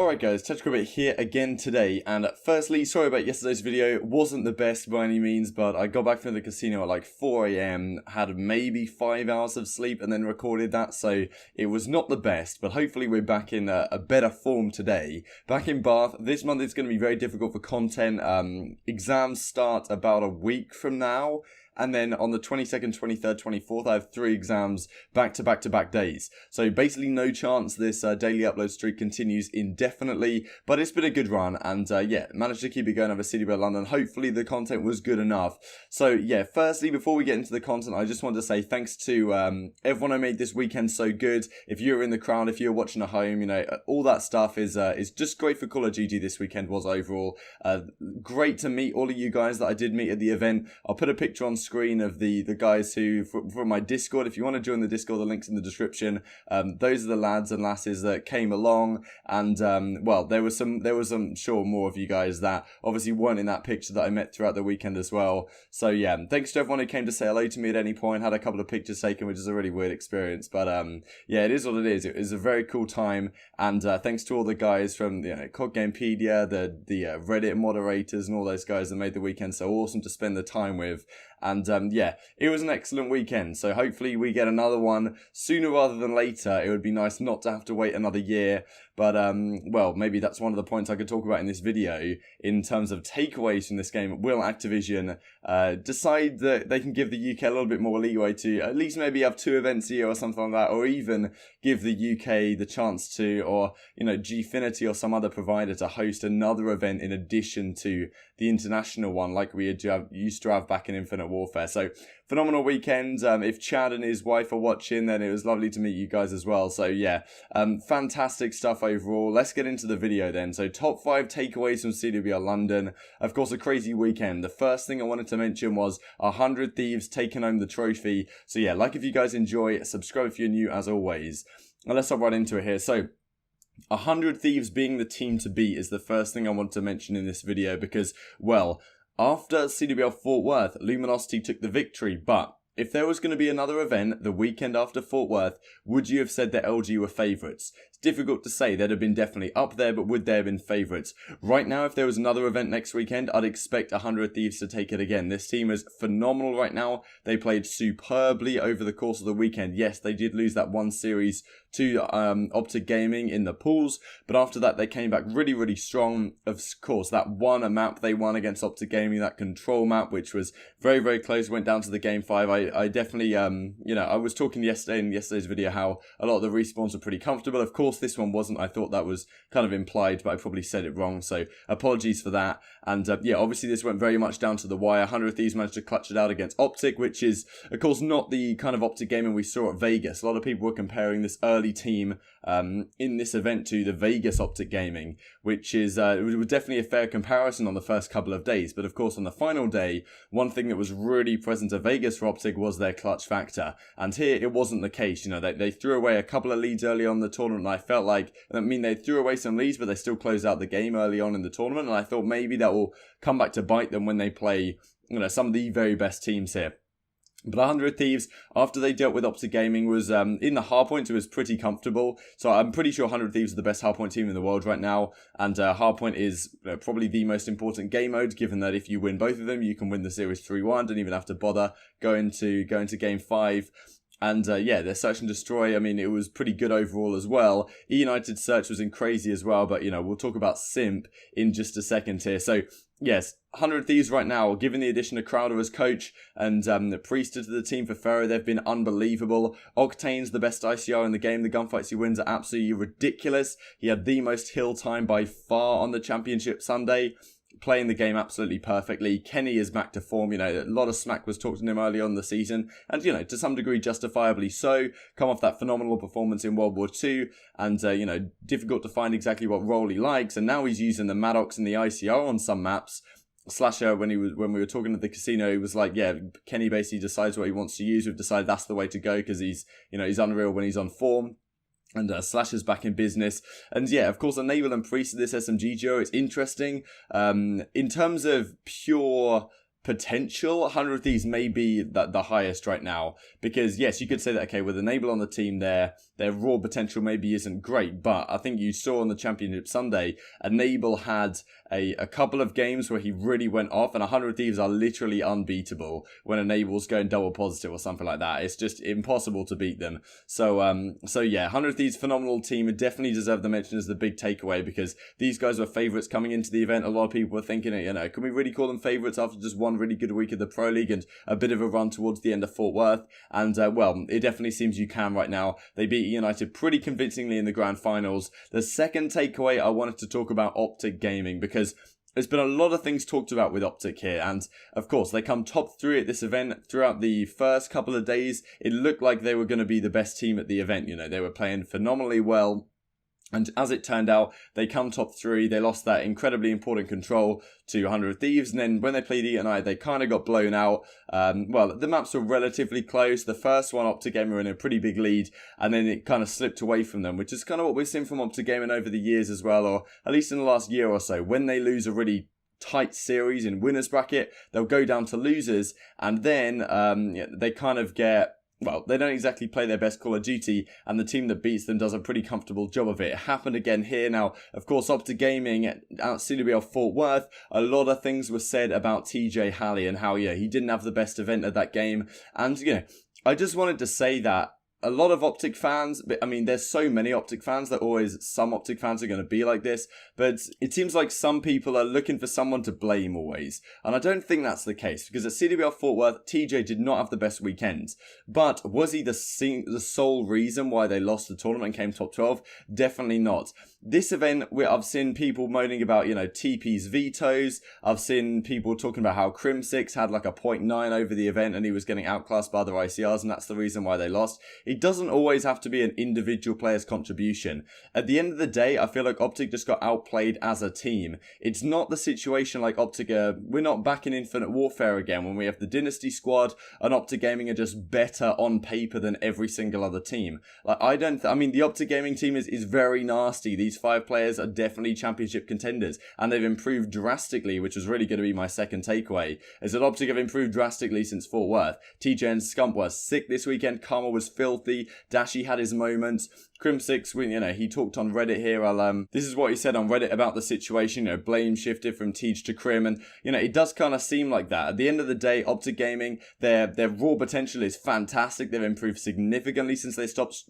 Alright guys, Technical Bit here again today, and firstly, sorry about yesterday's video. It wasn't the best by any means, but I got back from the casino at like 4 AM, had maybe 5 hours of sleep and then recorded that, so it was not the best, but hopefully we're back in a better form today. Back in Bath, this month is going to be very difficult for content. Exams start about a week from now. And then on the 22nd, 23rd, 24th, I have 3 exams back-to-back days. So basically no chance this daily upload streak continues indefinitely, but it's been a good run. And yeah, managed to keep it going over CWL London. Hopefully the content was good enough. So yeah, firstly, before we get into the content, I just want to say thanks to everyone who made this weekend so good. If you're in the crowd, if you're watching at home, you know, all that stuff is just great for Call of Duty this weekend was overall. Great to meet all of you guys that I did meet at the event. I'll put a picture on screen of the guys who from my Discord. If you want to join the Discord, the link's in the description. Those are the lads and lasses that came along, and well, there was I'm sure more of you guys that obviously weren't in that picture that I met throughout the weekend as well. So yeah, thanks to everyone who came to say hello to me at any point. Had a couple of pictures taken, which is a really weird experience, but yeah, it is what it is. It was a very cool time, and thanks to all the guys from CoD Gamepedia, the Reddit moderators, and all those guys that made the weekend so awesome to spend the time with. And yeah, it was an excellent weekend, so hopefully we get another one sooner rather than later. It would be nice not to have to wait another year, but well, maybe that's one of the points I could talk about in this video in terms of takeaways from this game. Will Activision decide that they can give the UK a little bit more leeway to at least maybe have 2 events a year or something like that, or even give the UK the chance to, or Gfinity or some other provider to host another event in addition to the international one like we used to have back in Infinite Warfare. So phenomenal weekend. If Chad and his wife are watching, then it was lovely to meet you guys as well. So yeah, fantastic stuff overall. Let's get into the video then. So top 5 takeaways from CWL London. Of course, a crazy weekend. The first thing I wanted to mention was 100 Thieves taking home the trophy. So yeah, like if you guys enjoy, subscribe if you're new as always. Now let's hop right into it here. So 100 Thieves being the team to beat is the first thing I want to mention in this video because, well, after CWL Fort Worth, Luminosity took the victory, but if there was going to be another event the weekend after Fort Worth, would you have said that LG were favourites? It's difficult to say. They'd have been definitely up there, but would they have been favourites? Right now, if there was another event next weekend, I'd expect 100 Thieves to take it again. This team is phenomenal right now. They played superbly over the course of the weekend. Yes, they did lose that one series to OpTic Gaming in the pools, but after that they came back really, really strong. Of course, that one map they won against OpTic Gaming, that control map, which was very, very close, went down to the game 5. I definitely, I was talking yesterday in yesterday's video how a lot of the respawns were pretty comfortable. Of course, this one wasn't. I thought that was kind of implied, but I probably said it wrong, so apologies for that. And yeah, obviously this went very much down to the wire. 100 Thieves managed to clutch it out against OpTic, which is, of course, not the kind of OpTic Gaming we saw at Vegas. A lot of people were comparing this early team in this event to the Vegas OpTic Gaming, which is it was definitely a fair comparison on the first couple of days. But of course, on the final day, one thing that was really present at Vegas for OpTic was their clutch factor, and here it wasn't the case. They threw away a couple of leads early on in the tournament, and I felt like, they threw away some leads, but they still closed out the game early on in the tournament, and I thought maybe that will come back to bite them when they play some of the very best teams here. But 100 Thieves, after they dealt with OpTic Gaming, was in the hardpoint, it was pretty comfortable. So I'm pretty sure 100 Thieves are the best hardpoint team in the world right now. And hardpoint is probably the most important game mode, given that if you win both of them, you can win the series 3-1. Don't even have to bother going to game 5. And yeah, their search and destroy, it was pretty good overall as well. E-United's search was in crazy as well, but we'll talk about Simp in just a second here. So yes, 100 Thieves right now, given the addition of Crowder as coach and the Priester to the team for Ferro, they've been unbelievable. Octane's the best ICR in the game. The gunfights he wins are absolutely ridiculous. He had the most hill time by far on the championship Sunday, playing the game absolutely perfectly. Kenny is back to form. A lot of smack was talked to him early on in the season, and to some degree justifiably so. Come off that phenomenal performance in World War II, and difficult to find exactly what role he likes. And now he's using the Maddox and the ICR on some maps. Slasher, when we were talking at the casino, he was like, yeah, Kenny basically decides what he wants to use. We've decided that's the way to go because he's unreal when he's on form. And Slasher's back in business. And yeah, of course, Enable and Priest of this SMG duo, it's interesting. In terms of pure potential, 100 Thieves may be the highest right now. Because, yes, you could say that, okay, with Enable on the team there, their raw potential maybe isn't great. But I think you saw on the Championship Sunday, Enable had a couple of games where he really went off. And 100 Thieves are literally unbeatable when Enable's going double positive or something like that. It's just impossible to beat them. So yeah, 100 Thieves, phenomenal team. It definitely deserve the mention as the big takeaway because these guys were favourites coming into the event. A lot of people were thinking, you know, can we really call them favourites after just one really good week of the Pro League and a bit of a run towards the end of Fort Worth? And well, it definitely seems you can right now. They beat United pretty convincingly in the grand finals. The second takeaway I wanted to talk about OpTic Gaming because there's been a lot of things talked about with OpTic here, and of course they come top 3 at this event. Throughout the first couple of days, it looked like they were going to be the best team at the event. You know, they were playing phenomenally well. And as it turned out, they come top 3. They lost that incredibly important control to 100 Thieves. And then when they played United, they kind of got blown out. Well, the maps were relatively close. The first one, OpTic Gaming were in a pretty big lead. And then it kind of slipped away from them, which is kind of what we've seen from OpTic Gaming over the years as well. Or at least in the last year or so. When they lose a really tight series in winners bracket, they'll go down to losers. And then they kind of get... Well, they don't exactly play their best Call of Duty, and the team that beats them does a pretty comfortable job of it. It happened again here. Now, of course, OpTic Gaming out CWL Fort Worth, a lot of things were said about TJ Halley and how, yeah, he didn't have the best event at that game. And, you know, I just wanted to say that a lot of OpTic fans, I mean, there's so many OpTic fans that always, some OpTic fans are going to be like this, but it seems like some people are looking for someone to blame always. And I don't think that's the case, because at CWL Fort Worth, TJ did not have the best weekends. But was he the sole reason why they lost the tournament and came top 12? Definitely not. This event, I've seen people moaning about, you know, TP's vetoes. I've seen people talking about how Crim6 had like a 0.9 over the event and he was getting outclassed by other ICRs, and that's the reason why they lost. It doesn't always have to be an individual player's contribution. At the end of the day, I feel like OpTic just got outplayed as a team. It's not the situation like OpTic, we're not back in Infinite Warfare again when we have the Dynasty squad and OpTic Gaming are just better on paper than every single other team. Like, I mean, the OpTic Gaming team is very nasty. These 5 players are definitely championship contenders, and they've improved drastically, which was really going to be my second takeaway, is that OpTic have improved drastically since Fort Worth. TJ and Scump were sick this weekend, Karma was filthy, Dashy had his moments, Crim6, you know, he talked on Reddit here. This is what he said on Reddit about the situation. You know, blame shifted from Tej to Crim, and you know, it does kind of seem like that. At the end of the day, OpTic Gaming, their raw potential is fantastic. They've improved significantly since they stopped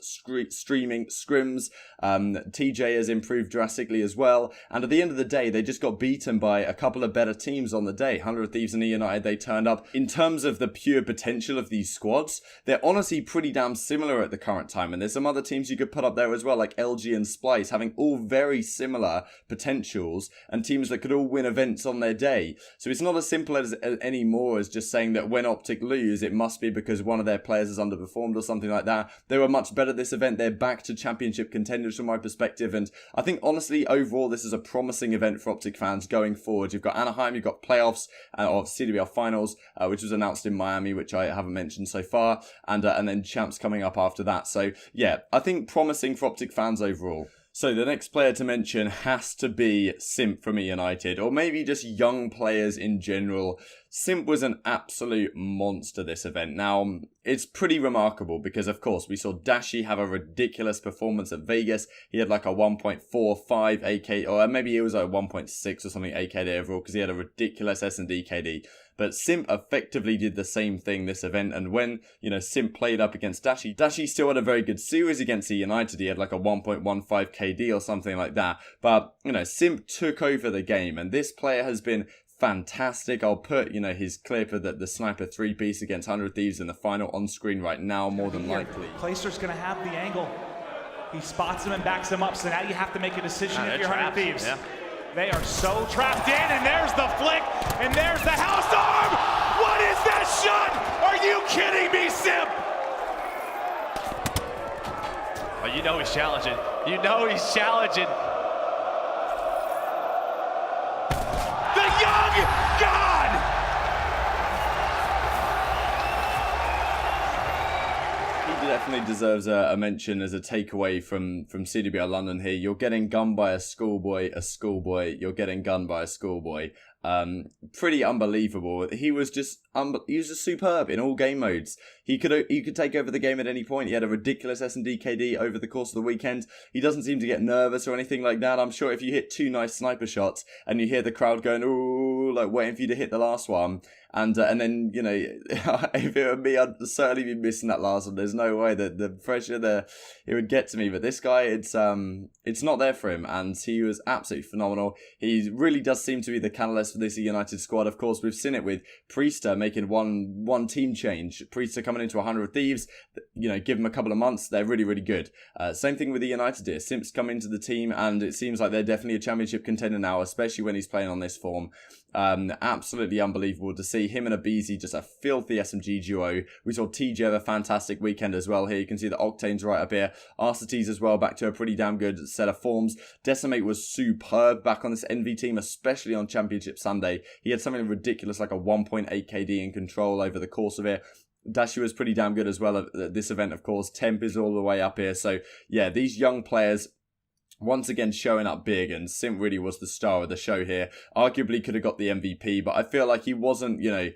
streaming scrims. TJ has improved drastically as well. And at the end of the day, they just got beaten by a couple of better teams on the day. 100 Thieves and United, they turned up. In terms of the pure potential of these squads, they're honestly pretty damn similar at the current time, and there's some other teams you could put up there as well, like LG and Splice, having all very similar potentials and teams that could all win events on their day. So it's not as simple as anymore as just saying that when OpTic lose, it must be because one of their players has underperformed or something like that. They were much better this event. They're back to championship contenders from my perspective, and I think honestly overall this is a promising event for OpTic fans going forward. You've got Anaheim, you've got playoffs of CWL finals, which was announced in Miami, which I haven't mentioned so far, and then champs coming up after that. So yeah, I think promising for OpTic fans overall. So the next player to mention has to be Simp from United, or maybe just young players in general. Simp was an absolute monster this event. Now, it's pretty remarkable because, of course, we saw Dashy have a ridiculous performance at Vegas. He had like a 1.45 AK, or maybe it was a 1.6 or something AKD overall because he had a ridiculous S&D KD. But Simp effectively did the same thing this event, and when, you know, Simp played up against Dashy, Dashy still had a very good series against United. He had like a 1.15 KD or something like that. But, you know, Simp took over the game, and this player has been fantastic. I'll put, you know, his clip of the sniper 3-piece against 100 Thieves in the final on screen right now, more than likely. Placer's going to have the angle. He spots him and backs him up, so now you have to make a decision if you're 100 Thieves. Yeah. They are so trapped in, and there's the flick, and there's the house arm! What is that shot? Are you kidding me, Simp? Oh, you know he's challenging. You know he's challenging. The young god! He definitely deserves a mention as a takeaway from CWL London here. You're getting gunned by a schoolboy, you're getting gunned by a schoolboy. Pretty unbelievable. He was just superb in all game modes. He could take over the game at any point. He had a ridiculous S&D KD over the course of the weekend. He doesn't seem to get nervous or anything like that. I'm sure if you hit 2 nice sniper shots and you hear the crowd going, ooh, like waiting for you to hit the last one, and then, you know, if it were me, I'd certainly be missing that last one. There's no way that the pressure there, it would get to me. But this guy, it's not there for him, and he was absolutely phenomenal. He really does seem to be the catalyst for this United squad. Of course, we've seen it with Priester making one team change. Priester coming into 100 Thieves, you know, give them a couple of months, they're really, really good. Same thing with the United here. Simp's come into the team, and it seems like they're definitely a championship contender now, especially when he's playing on this form. Absolutely unbelievable to see him and Abizi, just a filthy SMG duo. We saw TJ have a fantastic weekend as well here. You can see the Octane's right up here. Arcetes as well, back to a pretty damn good set of forms. Decimate was superb back on this NV team, especially on Championship Sunday. He had something ridiculous like a 1.8 KD in control over the course of it. Dashi was pretty damn good as well at this event, of course. Temp is all the way up here. So, yeah, these young players once again showing up big, and Simp really was the star of the show here. Arguably could have got the MVP, but I feel like he wasn't, you know,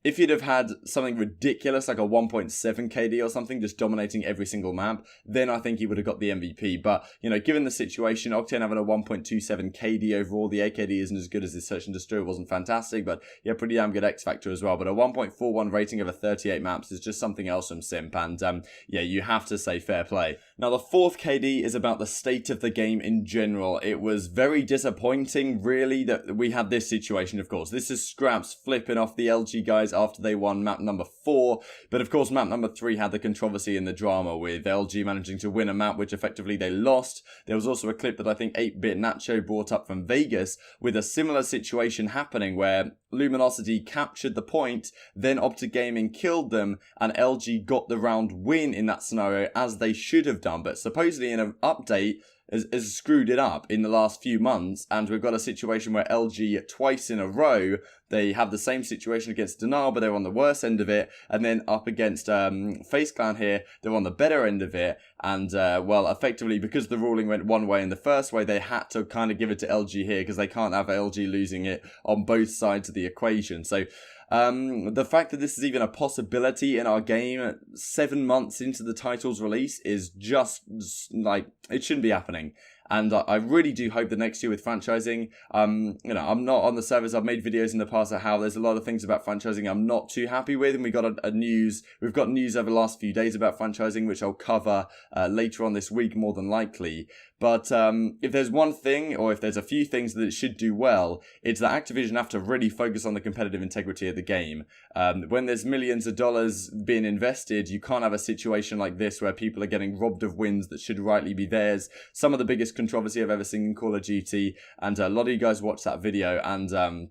if he'd have had something ridiculous like a 1.7 KD or something, just dominating every single map, then I think he would have got the MVP. But, you know, given the situation, Octane having a 1.27 KD overall, the AKD isn't as good as his Search and Destroy. It wasn't fantastic, but yeah, pretty damn good X Factor as well. But a 1.41 rating over 38 maps is just something else from Simp, and yeah, you have to say fair play. Now, the 4th KD is about the state of the game in general. It was very disappointing, really, that we had this situation, of course. This is Scraps flipping off the LG guys after they won map number 4. But, of course, map number 3 had the controversy and the drama with LG managing to win a map, which effectively they lost. There was also a clip that I think 8-Bit Nacho brought up from Vegas with a similar situation happening where Luminosity captured the point, then OpTic Gaming killed them, and LG got the round win in that scenario, as they should have done. But supposedly in an update has screwed it up in the last few months, and we've got a situation where LG twice in a row, they have the same situation against Denial, but they're on the worst end of it, and then up against Face Clan here, they're on the better end of it, and well, effectively, because the ruling went one way in the first way, they had to kind of give it to LG here, because they can't have LG losing it on both sides of the equation. So the fact that this is even a possibility in our game 7 months into the title's release is just like, it shouldn't be happening. And I really do hope that next year with franchising, you know, I'm not on the servers. I've made videos in the past of how there's a lot of things about franchising I'm not too happy with, and we've got news over the last few days about franchising, which I'll cover later on this week, more than likely. But if there's one thing, or if there's a few things that it should do well, it's that Activision have to really focus on the competitive integrity of the game. When there's millions of dollars being invested, you can't have a situation like this where people are getting robbed of wins that should rightly be theirs. Some of the biggest controversy I've ever seen in Call of Duty, and a lot of you guys watched that video, and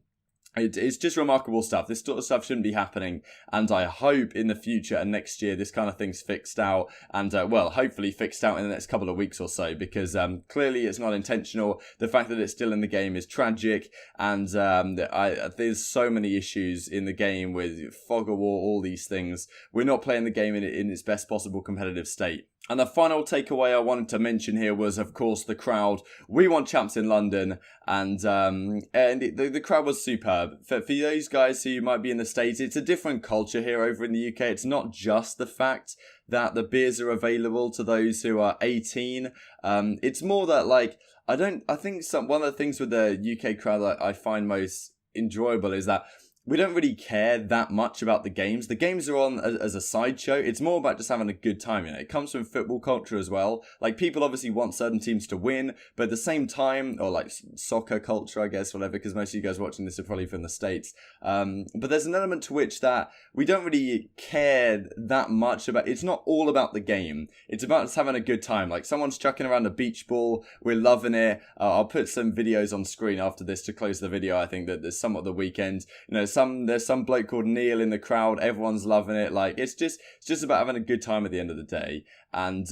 it's just remarkable stuff. This sort of stuff shouldn't be happening, and I hope in the future and next year this kind of thing's fixed out, and well, hopefully fixed out in the next couple of weeks or so, because clearly it's not intentional. The fact that it's still in the game is tragic, and there's so many issues in the game with fog of war, all these things. We're not playing the game in its best possible competitive state. And the final takeaway I wanted to mention here was, of course, the crowd. We want champs in London, and the crowd was superb. For those guys who might be in the States, it's a different culture here over in the UK. It's not just the fact that the beers are available to those who are 18. It's more that, like, I think one of the things with the UK crowd that I find most enjoyable is that we don't really care that much about the games. The games are on as a sideshow. It's more about just having a good time. You know, it comes from football culture as well. Like, people obviously want certain teams to win, but at the same time, or like soccer culture, I guess, whatever, because most of you guys watching this are probably from the States. But there's an element to which that we don't really care that much about. It's not all about the game. It's about just having a good time. Like, someone's chucking around a beach ball. We're loving it. I'll put some videos on screen after this to close the video. I think that there's somewhat the weekend. You know, there's some bloke called Neil in the crowd. Everyone's loving it. Like, it's just about having a good time at the end of the day. And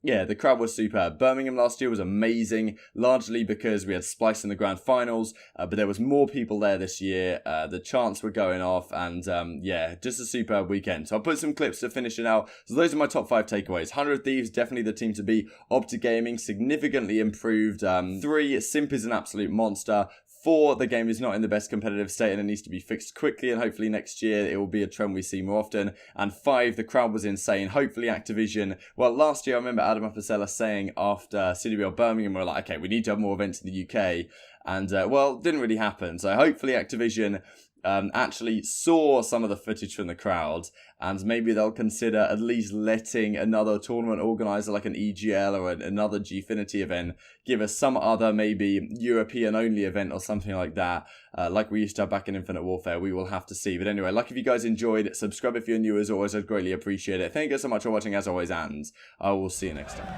yeah, the crowd was superb. Birmingham last year was amazing, largely because we had Splice in the grand finals, but there was more people there this year. The chants were going off, and yeah, just a superb weekend. So I'll put some clips to finish it out. So those are my top 5 takeaways. 100 Thieves, definitely the team to beat. OpTic Gaming, significantly improved. 3, Simp is an absolute monster. 4, the game is not in the best competitive state and it needs to be fixed quickly, and hopefully next year it will be a trend we see more often. And 5, the crowd was insane. Hopefully Activision, well, last year I remember Adam Apicella saying after CWL Birmingham, we were like, okay, we need to have more events in the UK, and well, didn't really happen. So hopefully Activision actually saw some of the footage from the crowd, and maybe they'll consider at least letting another tournament organizer like an EGL or another Gfinity event give us some other maybe European only event or something like that, like we used to have back in Infinite Warfare. We will have to see. But anyway, like if you guys enjoyed, subscribe if you're new as always. I'd greatly appreciate it. Thank you so much for watching as always, and I will see you next time.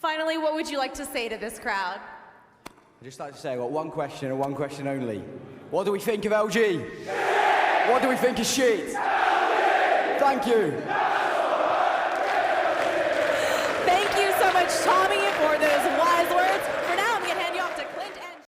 Finally, what would you like to say to this crowd? I'd just like to say, I've got one question and one question only. What do we think of LG? Yeah! What do we think of Sheet? Thank you. Thank you so much, Tommy, for those wise words.